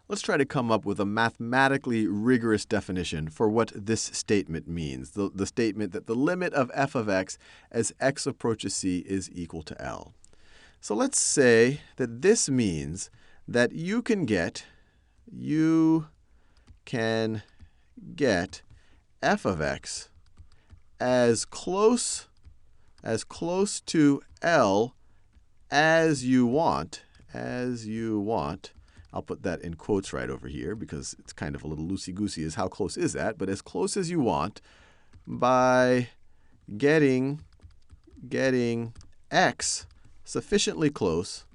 Let's try to come up with a mathematically rigorous definition for what this statement means, the statement that the limit of f of x as x approaches c is equal to L. So let's say that this means that you can get f of x as close to L as you want. I'll put that in quotes right over here because it's kind of a little loosey-goosey is how close is that, but as close as you want by getting x sufficiently close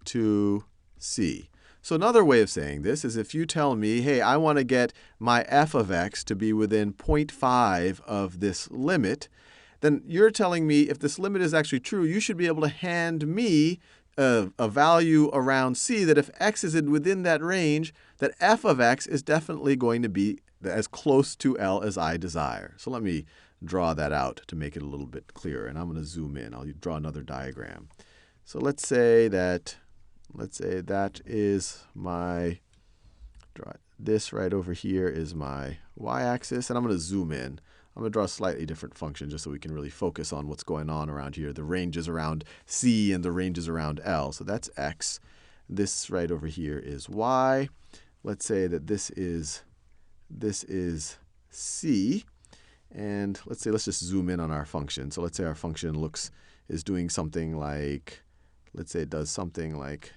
to c. So another way of saying this is if you tell me, hey, I want to get my f of x to be within 0.5 of this limit, then you're telling me if this limit is actually true, you should be able to hand me a value around c that if x is within that range, that f of x is definitely going to be as close to L as I desire. So let me draw that out to make it a little bit clearer. And I'm going to zoom in. I'll draw another diagram. So let's say that is my, this right over here is my y-axis. And I'm going to zoom in. I'm going to draw a slightly different function just so we can really focus on what's going on around here. The ranges around c and the ranges around L. So that's x. This right over here is y. Let's say that this is c. And let's just zoom in on our function. So let's say our function is doing something like, let's say it does something like,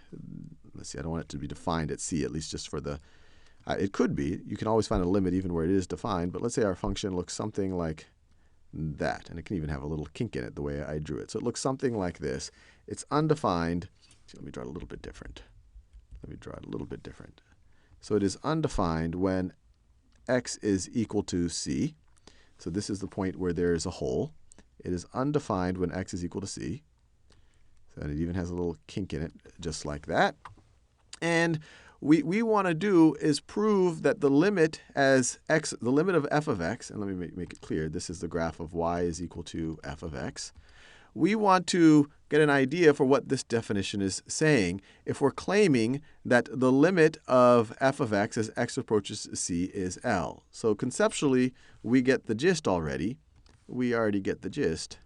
let's see, I don't want it to be defined at c, at least just for the, it could be. You can always find a limit even where it is defined. But let's say our function looks something like that. And it can even have a little kink in it the way I drew it. So it looks something like this. It's undefined. Let me draw it a little bit different. So it is undefined when x is equal to c. So this is the point where there is a hole. It is undefined when x is equal to c. So it even has a little kink in it, just like that. And we want to do is prove that the limit as x, the limit of f of x, and let me make it clear, this is the graph of y is equal to f of x. We want to get an idea for what this definition is saying if we're claiming that the limit of f of x as x approaches c is L. So conceptually, we get the gist already. We already get the gist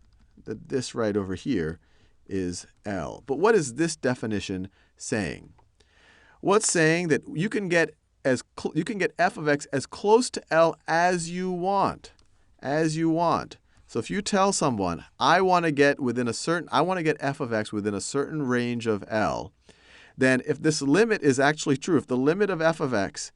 that this right over here is L. But what is this definition saying? Well, it's saying that you can get f of x as close to L as you want. So if you tell someone, I want to get f of x within a certain range of L, then if this limit is actually true, if the limit of f of x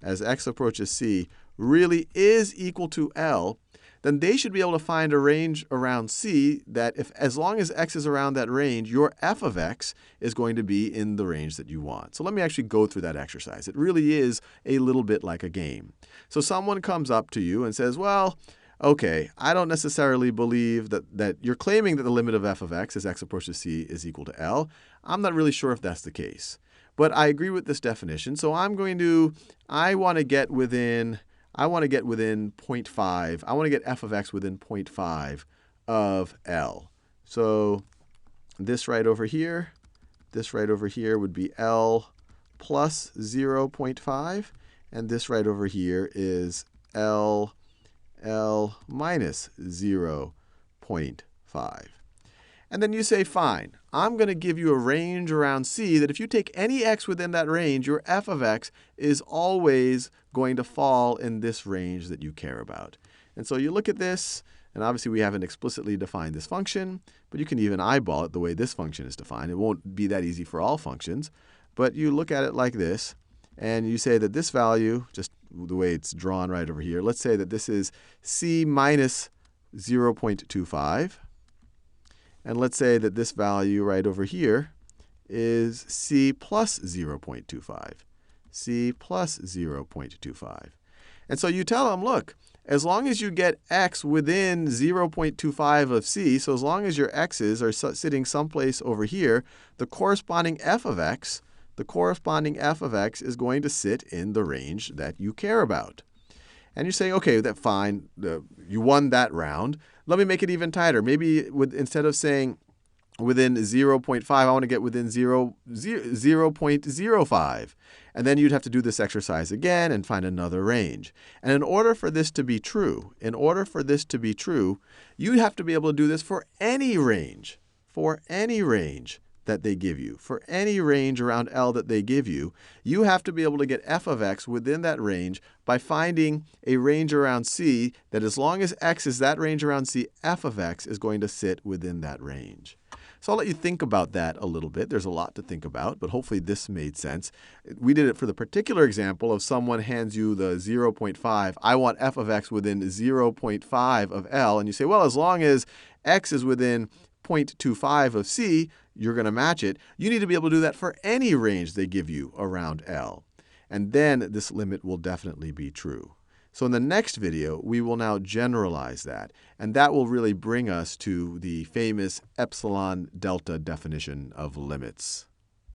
as x approaches c really is equal to L, then they should be able to find a range around c that as long as x is around that range, your f of x is going to be in the range that you want. So let me actually go through that exercise. It really is a little bit like a game. So someone comes up to you and says, well, okay, I don't necessarily believe that you're claiming that the limit of f of x as x approaches c is equal to L. I'm not really sure if that's the case. But I agree with this definition. So I want to get within 0.5. I want to get f of x within 0.5 of L. So this right over here would be L plus 0.5. And this right over here is L minus 0.5. And then you say, fine, I'm going to give you a range around c that if you take any x within that range, your f of x is always going to fall in this range that you care about. And so you look at this, and obviously we haven't explicitly defined this function, but you can even eyeball it the way this function is defined. It won't be that easy for all functions, but you look at it like this, and you say that this value, just the way it's drawn right over here, let's say that this is c minus 0.25. And let's say that this value right over here is c plus 0.25. c plus 0.25. And so you tell them, look, as long as you get x within 0.25 of c, so as long as your x's are sitting someplace over here, the corresponding f of x is going to sit in the range that you care about. And you say, okay, that's fine. You won that round. Let me make it even tighter. Maybe instead of saying within 0.5, I want to get within 0.05. And then you'd have to do this exercise again and find another range. And in order for this to be true, you'd have to be able to do this for any range. For any range that they give you. For any range around L that they give you, you have to be able to get f of x within that range by finding a range around C that as long as x is that range around C, f of x is going to sit within that range. So I'll let you think about that a little bit. There's a lot to think about, but hopefully this made sense. We did it for the particular example of someone hands you the 0.5. I want f of x within 0.5 of L. And you say, well, as long as x is within 0.25 of C, you're going to match it. You need to be able to do that for any range they give you around L. And then this limit will definitely be true. So in the next video, we will now generalize that. And that will really bring us to the famous epsilon delta definition of limits.